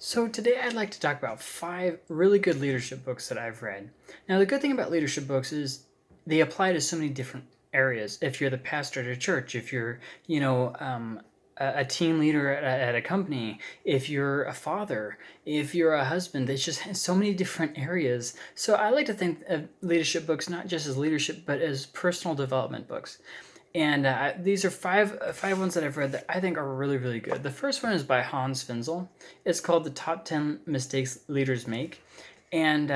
So today I'd like to talk about 5 really good leadership books that I've read. Now the good thing about leadership books is they apply to so many different areas. If you're the pastor at a church, if you're, a team leader at a company, if you're a father, if you're a husband, it's just so many different areas. So I like to think of leadership books not just as leadership, but as personal development books. And these are five ones that I've read that I think are really, really good. The first one is by Hans Finzel. It's called The Top 10 Mistakes Leaders Make. And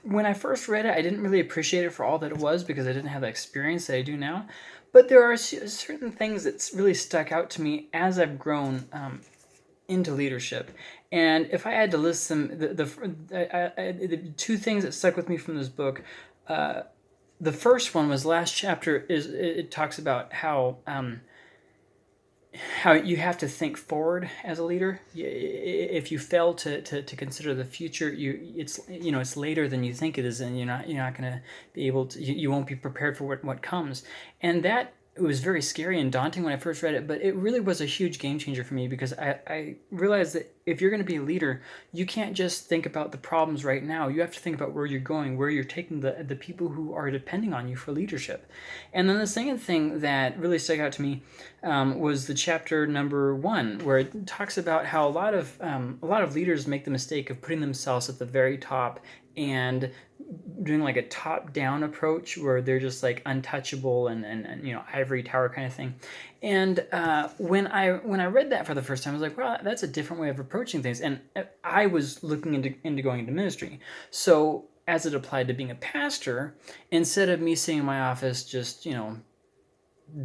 when I first read it, I didn't really appreciate it for all that it was because I didn't have the experience that I do now. But there are certain things that really stuck out to me as I've grown into leadership. And if I had to list them, the two things that stuck with me from this book, the first one was last chapter. It talks about how you have to think forward as a leader. If you fail to consider the future, it's later than you think it is, and you're not going to be able to. You won't be prepared for what comes, and that. It was very scary and daunting when I first read it, but it really was a huge game changer for me because I realized that if you're going to be a leader, you can't just think about the problems right now. You have to think about where you're going, where you're taking the people who are depending on you for leadership. And then the second thing that really stuck out to me was the chapter number 1, where it talks about how a lot of leaders make the mistake of putting themselves at the very top and doing like a top-down approach where they're just like untouchable and ivory tower kind of thing. And when I read that for the first time, I was like, well, that's a different way of approaching things. And I was looking into going into ministry. So as it applied to being a pastor, instead of me sitting in my office just,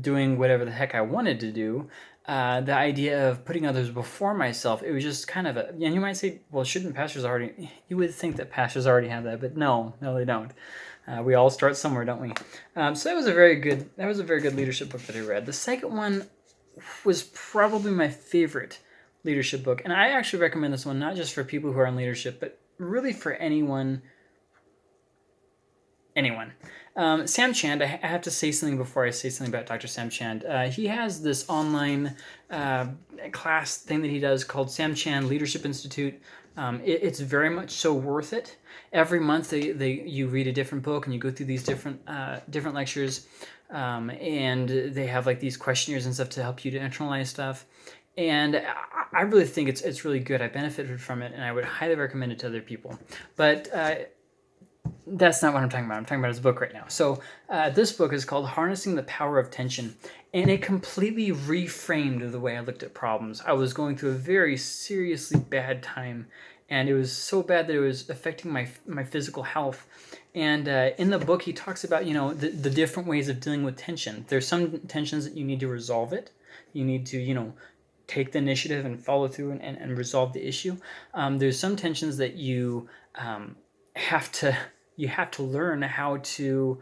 doing whatever the heck I wanted to do, the idea of putting others before myself, it was just kind of and you might say, well, shouldn't pastors already, you would think that pastors already have that, but no, they don't. We all start somewhere, don't we? So that was a very good leadership book that I read. The second one was probably my favorite leadership book, and I actually recommend this one not just for people who are in leadership, but really for anyone. Sam Chand, I have to say something before I say something about Dr. Sam Chand. He has this online class thing that he does called Sam Chand Leadership Institute. It's very much so worth it. Every month you read a different book and you go through these different lectures, and they have like these questionnaires and stuff to help you to internalize stuff. And I really think it's really good. I benefited from it, and I would highly recommend it to other people. But that's not what I'm talking about. I'm talking about his book right now. So this book is called Harnessing the Power of Tension, and it completely reframed the way I looked at problems. I was going through a very seriously bad time, and it was so bad that it was affecting my physical health. And in the book, he talks about the different ways of dealing with tension. There's some tensions that you need to resolve it. You need to take the initiative and follow through and resolve the issue. There's some tensions that you have to learn how to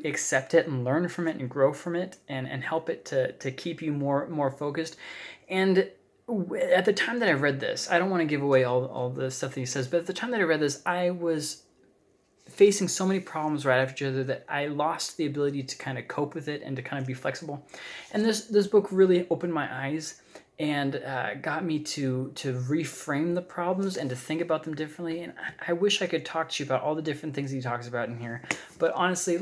accept it and learn from it and grow from it and help it to keep you more focused. And at the time that I read this, I don't want to give away all the stuff that he says, but at the time that I read this, I was facing so many problems right after each other that I lost the ability to kind of cope with it and to kind of be flexible. And this book really opened my eyes and got me to reframe the problems and to think about them differently. And I wish I could talk to you about all the different things he talks about in here. But honestly,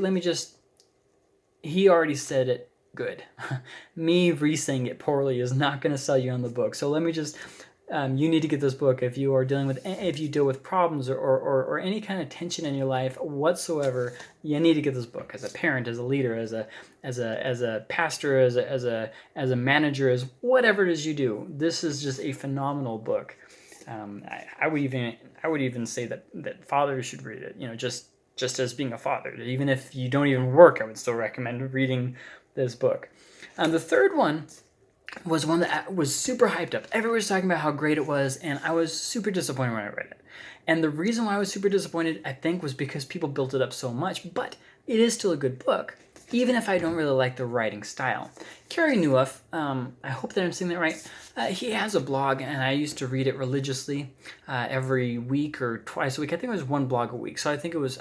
he already said it good. Me re-saying it poorly is not going to sell you on the book. So let me just, you need to get this book if you deal with problems or any kind of tension in your life whatsoever. You need to get this book as a parent, as a leader, as a pastor, as a manager, as whatever it is you do. This is just a phenomenal book. I would even say that fathers should read it. Just as being a father, even if you don't even work, I would still recommend reading this book. The third one was one that was super hyped up. Everyone was talking about how great it was, and I was super disappointed when I read it. And the reason why I was super disappointed, I think, was because people built it up so much, but it is still a good book, even if I don't really like the writing style. Carey Nieuwhof, I hope that I'm saying that right, he has a blog, and I used to read it religiously every week or twice a week. I think it was one blog a week, so I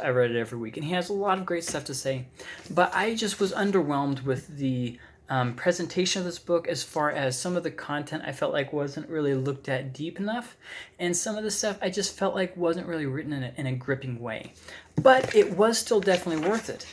read it every week. And he has a lot of great stuff to say, but I just was underwhelmed with the presentation of this book, as far as some of the content I felt like wasn't really looked at deep enough, and some of the stuff I just felt like wasn't really written in a gripping way. But it was still definitely worth it.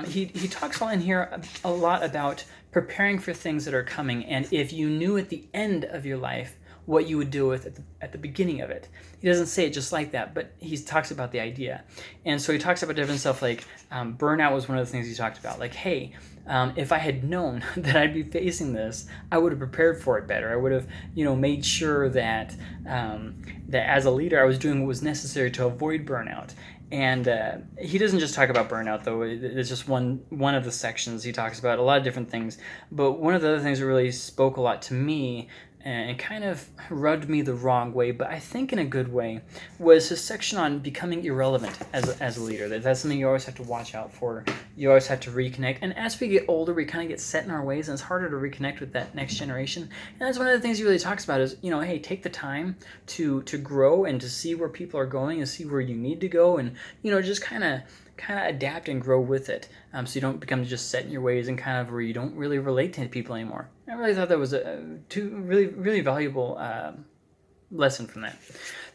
He talks in here a lot about preparing for things that are coming, and if you knew at the end of your life what you would deal with at the beginning of it. He doesn't say it just like that, but he talks about the idea. And so he talks about different stuff like burnout was one of the things he talked about. Like, hey, if I had known that I'd be facing this, I would have prepared for it better. I would have, made sure that that as a leader, I was doing what was necessary to avoid burnout. And he doesn't just talk about burnout, though. It's just one of the sections. He talks about a lot of different things. But one of the other things that really spoke a lot to me and kind of rubbed me the wrong way, but I think in a good way, was his section on becoming irrelevant as a leader. That's something you always have to watch out for. You always have to reconnect. And as we get older, we kind of get set in our ways, and it's harder to reconnect with that next generation. And that's one of the things he really talks about is, hey, take the time to grow and to see where people are going and see where you need to go, and, just kind of adapt and grow with it, so you don't become just set in your ways and kind of where you don't really relate to people anymore. I really thought that was a really valuable lesson from that.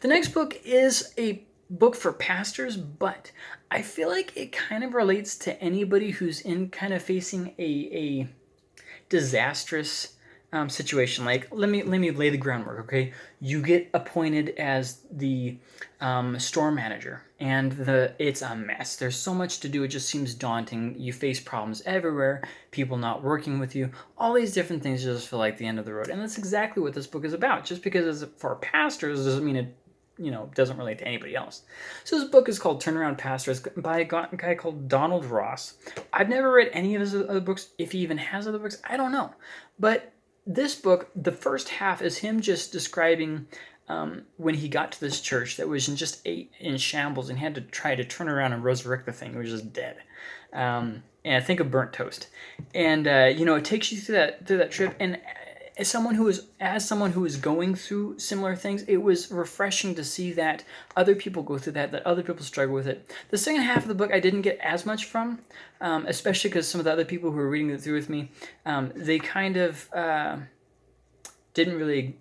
The next book is a book for pastors, but I feel like it kind of relates to anybody who's in kind of facing a disastrous situation. Like, let me lay the groundwork, okay? You get appointed as the store manager, and it's a mess. There's so much to do. It just seems daunting. You face problems everywhere, people not working with you, all these different things just feel like the end of the road. And that's exactly what this book is about. Just because it's for pastors doesn't mean it doesn't relate to anybody else. So this book is called Turnaround Pastor. It's by a guy called Donald Ross. I've never read any of his other books. If he even has other books, I don't know. But this book, the first half is him just describing when he got to this church that was in shambles and had to try to turn around and resurrect the thing. It was just dead. And I think of burnt toast. And it takes you through that trip. And as someone who is going through similar things, it was refreshing to see that other people go through that other people struggle with it. The second half of the book I didn't get as much from, especially because some of the other people who were reading it through with me, they kind of didn't really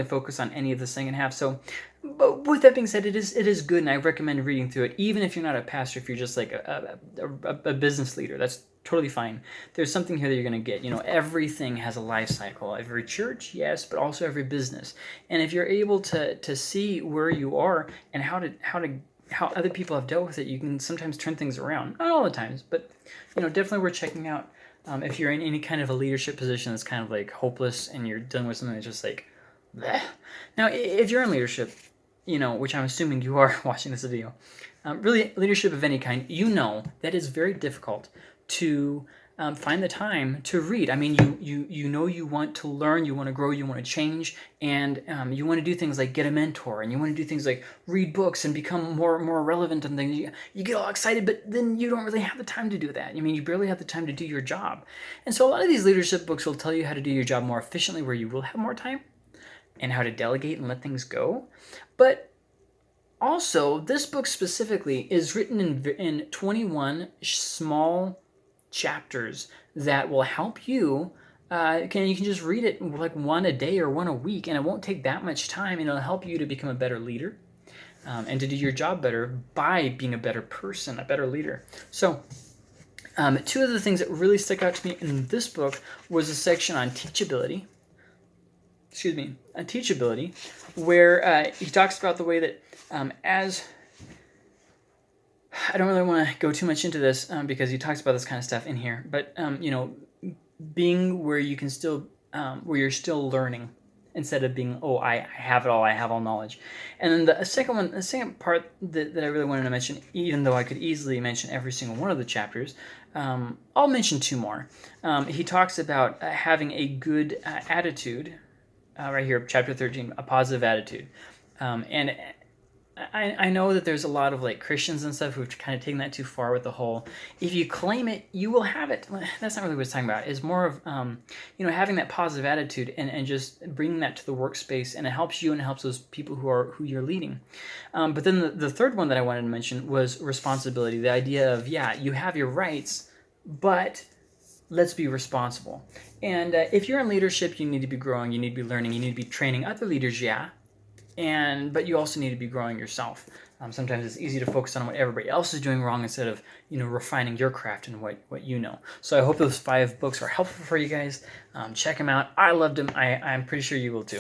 focus on any of the second half. So, but with that being said, it is good, and I recommend reading through it, even if you're not a pastor. If you're just like a business leader, that's totally fine. There's something here that you're going to get. Everything has a life cycle. Every church, yes, but also every business. And if you're able to see where you are and how other people have dealt with it, you can sometimes turn things around. Not all the times, but definitely worth checking out. If you're in any kind of a leadership position that's kind of like hopeless and you're dealing with something that's just like, bleh. Now, if you're in leadership, which I'm assuming you are watching this video, really leadership of any kind, that is very difficult to find the time to read. I mean, you want to learn, you want to grow, you want to change, and you want to do things like get a mentor, and you want to do things like read books and become more relevant and things. You get all excited, but then you don't really have the time to do that. I mean, you barely have the time to do your job. And so a lot of these leadership books will tell you how to do your job more efficiently, where you will have more time, and how to delegate and let things go. But also, this book specifically is written in 21 small chapters that will help you. You can just read it like one a day or one a week, and it won't take that much time, and it'll help you to become a better leader and to do your job better by being a better person, a better leader. So two of the things that really stuck out to me in this book was a section on teachability, where he talks about the way that as I don't really want to go too much into this because he talks about this kind of stuff in here, but being where you can still where you're still learning instead of being, I have it all, I have all knowledge. And then the second part that I really wanted to mention, even though I could easily mention every single one of the chapters, I'll mention two more. He talks about having a good attitude. Right here, chapter 13, a positive attitude. And I know that there's a lot of like Christians and stuff who've kind of taken that too far with the whole, if you claim it, you will have it. That's not really what it's talking about. It's more of, having that positive attitude and just bringing that to the workspace, and it helps you and it helps those people who you're leading. But then the third one that I wanted to mention was responsibility. The idea of, you have your rights, but let's be responsible. And if you're in leadership, you need to be growing, you need to be learning, you need to be training other leaders, yeah. But you also need to be growing yourself. Sometimes it's easy to focus on what everybody else is doing wrong instead of refining your craft and what you know. So I hope those 5 books are helpful for you guys. Check them out. I loved them. I'm pretty sure you will too.